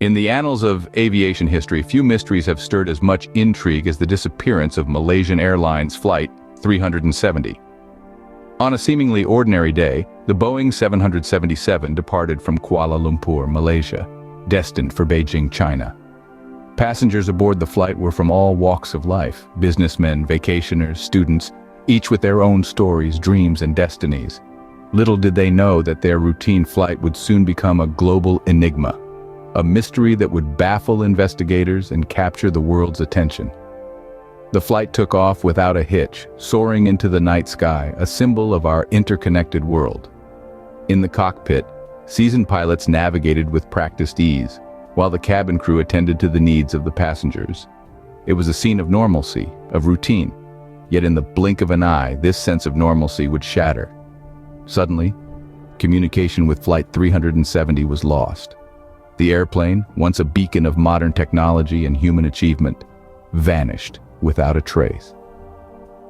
In the annals of aviation history, few mysteries have stirred as much intrigue as the disappearance of Malaysian Airlines Flight 370. On a seemingly ordinary day, the Boeing 777 departed from Kuala Lumpur, Malaysia, destined for Beijing, China. Passengers aboard the flight were from all walks of life: businessmen, vacationers, students, each with their own stories, dreams, and destinies. Little did they know that their routine flight would soon become a global enigma, a mystery that would baffle investigators and capture the world's attention. The flight took off without a hitch, soaring into the night sky, a symbol of our interconnected world. In the cockpit, seasoned pilots navigated with practiced ease, while the cabin crew attended to the needs of the passengers. It was a scene of normalcy, of routine. Yet in the blink of an eye, this sense of normalcy would shatter. Suddenly, communication with Flight 370 was lost. The airplane, once a beacon of modern technology and human achievement, vanished without a trace.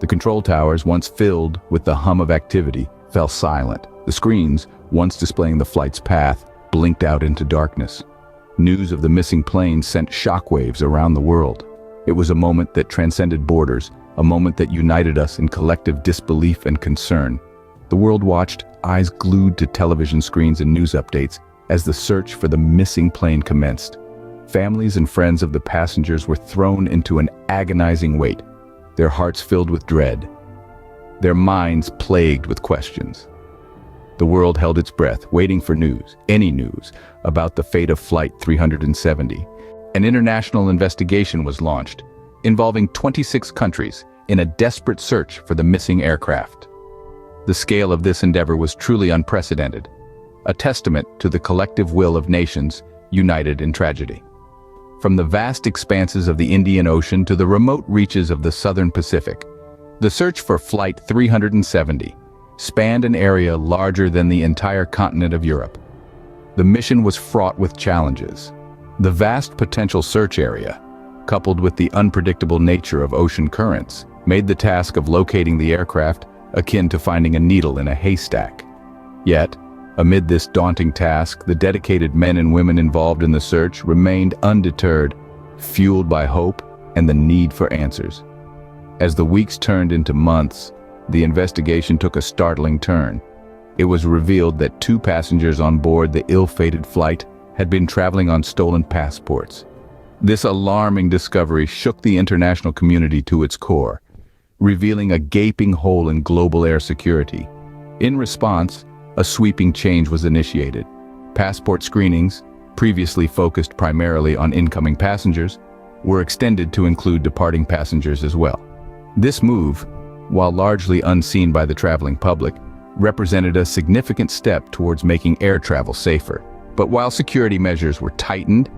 The control towers, once filled with the hum of activity, fell silent. The screens, once displaying the flight's path, blinked out into darkness. News of the missing plane sent shockwaves around the world. It was a moment that transcended borders, a moment that united us in collective disbelief and concern. The world watched, eyes glued to television screens and news updates, as the search for the missing plane commenced. Families and friends of the passengers were thrown into an agonizing wait, their hearts filled with dread, their minds plagued with questions. The world held its breath, waiting for news, any news, about the fate of Flight 370. An international investigation was launched, involving 26 countries, in a desperate search for the missing aircraft. The scale of this endeavor was truly unprecedented, a testament to the collective will of nations united in tragedy. From the vast expanses of the Indian Ocean to the remote reaches of the Southern Pacific, the search for Flight 370 spanned an area larger than the entire continent of Europe. The mission was fraught with challenges. The vast potential search area, coupled with the unpredictable nature of ocean currents, made the task of locating the aircraft akin to finding a needle in a haystack. Yet, amid this daunting task, the dedicated men and women involved in the search remained undeterred, fueled by hope and the need for answers. As the weeks turned into months, the investigation took a startling turn. It was revealed that 2 passengers on board the ill-fated flight had been traveling on stolen passports. This alarming discovery shook the international community to its core, revealing a gaping hole in global air security. In response, a sweeping change was initiated. Passport screenings, previously focused primarily on incoming passengers, were extended to include departing passengers as well. This move, while largely unseen by the traveling public, represented a significant step towards making air travel safer. But while security measures were tightened,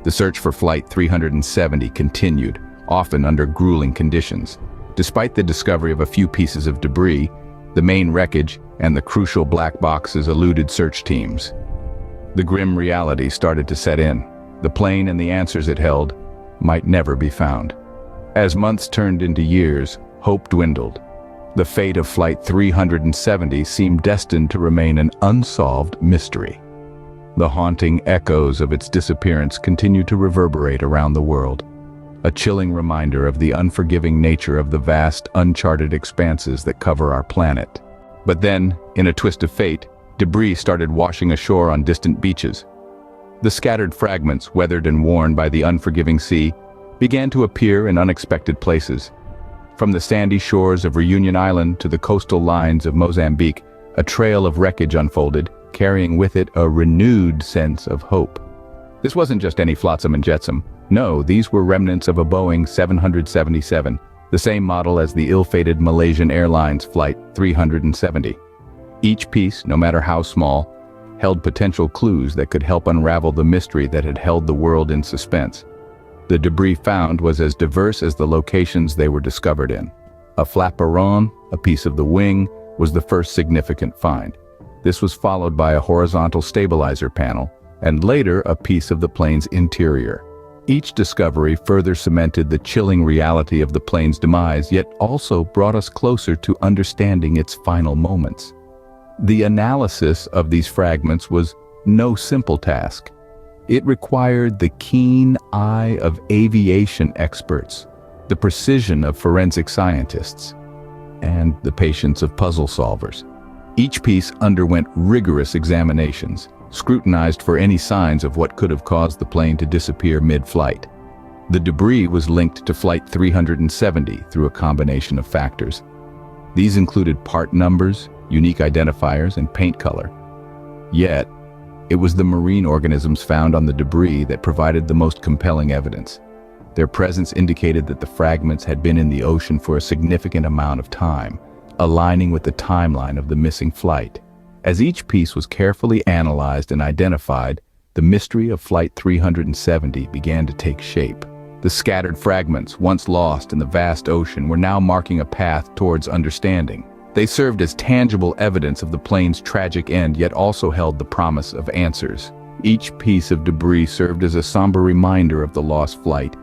the search for Flight 370 continued, often under grueling conditions. Despite the discovery of a few pieces of debris, the main wreckage and the crucial black boxes eluded search teams. The grim reality started to set in. The plane and the answers it held might never be found. As months turned into years, hope dwindled. The fate of Flight 370 seemed destined to remain an unsolved mystery. The haunting echoes of its disappearance continued to reverberate around the world, a chilling reminder of the unforgiving nature of the vast, uncharted expanses that cover our planet. But then, in a twist of fate, debris started washing ashore on distant beaches. The scattered fragments, weathered and worn by the unforgiving sea, began to appear in unexpected places. From the sandy shores of Reunion Island to the coastal lines of Mozambique, a trail of wreckage unfolded, carrying with it a renewed sense of hope. This wasn't just any flotsam and jetsam. No, these were remnants of a Boeing 777, the same model as the ill-fated Malaysian Airlines Flight 370. Each piece, no matter how small, held potential clues that could help unravel the mystery that had held the world in suspense. The debris found was as diverse as the locations they were discovered in. A flaperon, a piece of the wing, was the first significant find. This was followed by a horizontal stabilizer panel, and later a piece of the plane's interior. Each discovery further cemented the chilling reality of the plane's demise, yet also brought us closer to understanding its final moments. The analysis of these fragments was no simple task. It required the keen eye of aviation experts, the precision of forensic scientists, and the patience of puzzle solvers. Each piece underwent rigorous examinations, scrutinized for any signs of what could have caused the plane to disappear mid-flight. The debris was linked to Flight 370 through a combination of factors. These included part numbers, unique identifiers, and paint color. Yet, it was the marine organisms found on the debris that provided the most compelling evidence. Their presence indicated that the fragments had been in the ocean for a significant amount of time, aligning with the timeline of the missing flight. As each piece was carefully analyzed and identified, the mystery of Flight 370 began to take shape. The scattered fragments, once lost in the vast ocean, were now marking a path towards understanding. They served as tangible evidence of the plane's tragic end, yet also held the promise of answers. Each piece of debris served as a somber reminder of the lost flight,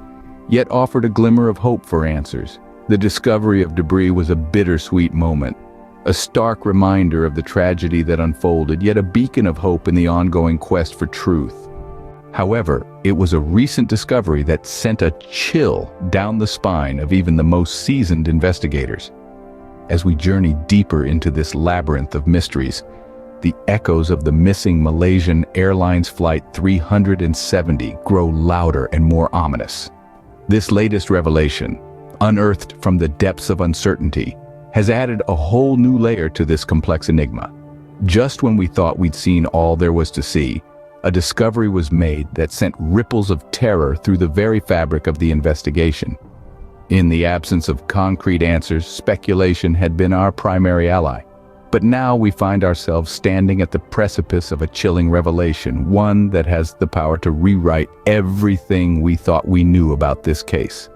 yet offered a glimmer of hope for answers. The discovery of debris was a bittersweet moment, a stark reminder of the tragedy that unfolded, yet a beacon of hope in the ongoing quest for truth. However, it was a recent discovery that sent a chill down the spine of even the most seasoned investigators. As we journey deeper into this labyrinth of mysteries, the echoes of the missing Malaysian Airlines Flight 370 grow louder and more ominous. This latest revelation, unearthed from the depths of uncertainty, has added a whole new layer to this complex enigma. Just when we thought we'd seen all there was to see, a discovery was made that sent ripples of terror through the very fabric of the investigation. In the absence of concrete answers, speculation had been our primary ally. But now we find ourselves standing at the precipice of a chilling revelation, one that has the power to rewrite everything we thought we knew about this case.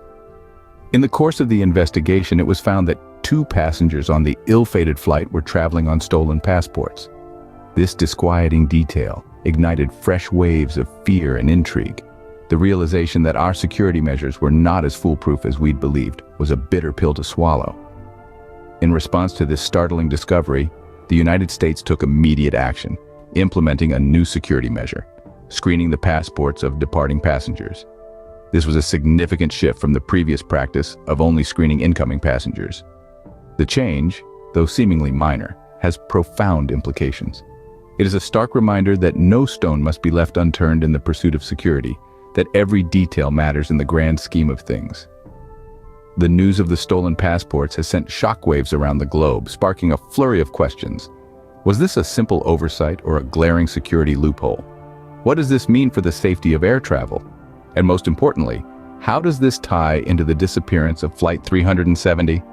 In the course of the investigation, it was found that 2 passengers on the ill-fated flight were traveling on stolen passports. This disquieting detail ignited fresh waves of fear and intrigue. The realization that our security measures were not as foolproof as we'd believed was a bitter pill to swallow. In response to this startling discovery, the United States took immediate action, implementing a new security measure, screening the passports of departing passengers. This was a significant shift from the previous practice of only screening incoming passengers. The change, though seemingly minor, has profound implications. It is a stark reminder that no stone must be left unturned in the pursuit of security, that every detail matters in the grand scheme of things. The news of the stolen passports has sent shockwaves around the globe, sparking a flurry of questions. Was this a simple oversight or a glaring security loophole? What does this mean for the safety of air travel? And most importantly, how does this tie into the disappearance of Flight 370?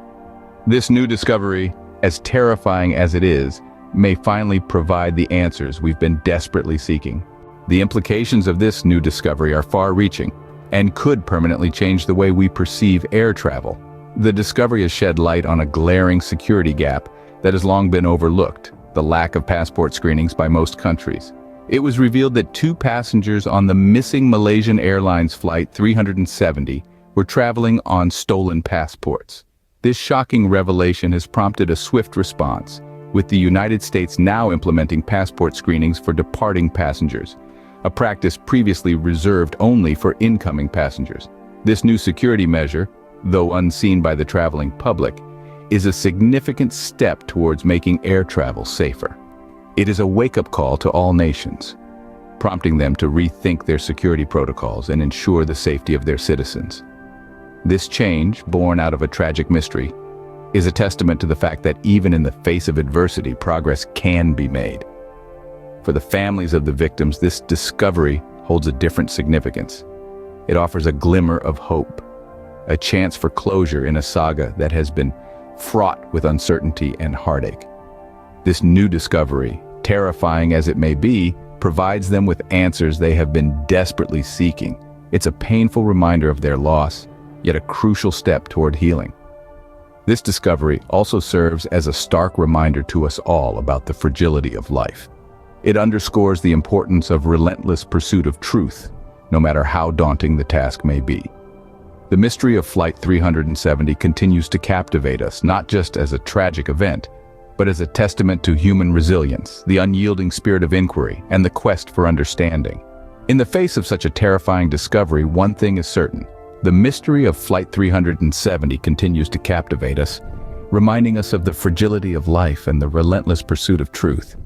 This new discovery, as terrifying as it is, may finally provide the answers we've been desperately seeking. The implications of this new discovery are far-reaching and could permanently change the way we perceive air travel. The discovery has shed light on a glaring security gap that has long been overlooked: the lack of passport screenings by most countries. It was revealed that 2 passengers on the missing Malaysian Airlines Flight 370 were traveling on stolen passports. This shocking revelation has prompted a swift response, with the United States now implementing passport screenings for departing passengers, a practice previously reserved only for incoming passengers. This new security measure, though unseen by the traveling public, is a significant step towards making air travel safer. It is a wake-up call to all nations, prompting them to rethink their security protocols and ensure the safety of their citizens. This change, born out of a tragic mystery, is a testament to the fact that even in the face of adversity, progress can be made. For the families of the victims, this discovery holds a different significance. It offers a glimmer of hope, a chance for closure in a saga that has been fraught with uncertainty and heartache. This new discovery, terrifying as it may be, provides them with answers they have been desperately seeking. It's a painful reminder of their loss, yet a crucial step toward healing. This discovery also serves as a stark reminder to us all about the fragility of life. It underscores the importance of relentless pursuit of truth, no matter how daunting the task may be. The mystery of Flight 370 continues to captivate us, not just as a tragic event, but as a testament to human resilience, the unyielding spirit of inquiry, and the quest for understanding. In the face of such a terrifying discovery, one thing is certain. The mystery of Flight 370 continues to captivate us, reminding us of the fragility of life and the relentless pursuit of truth.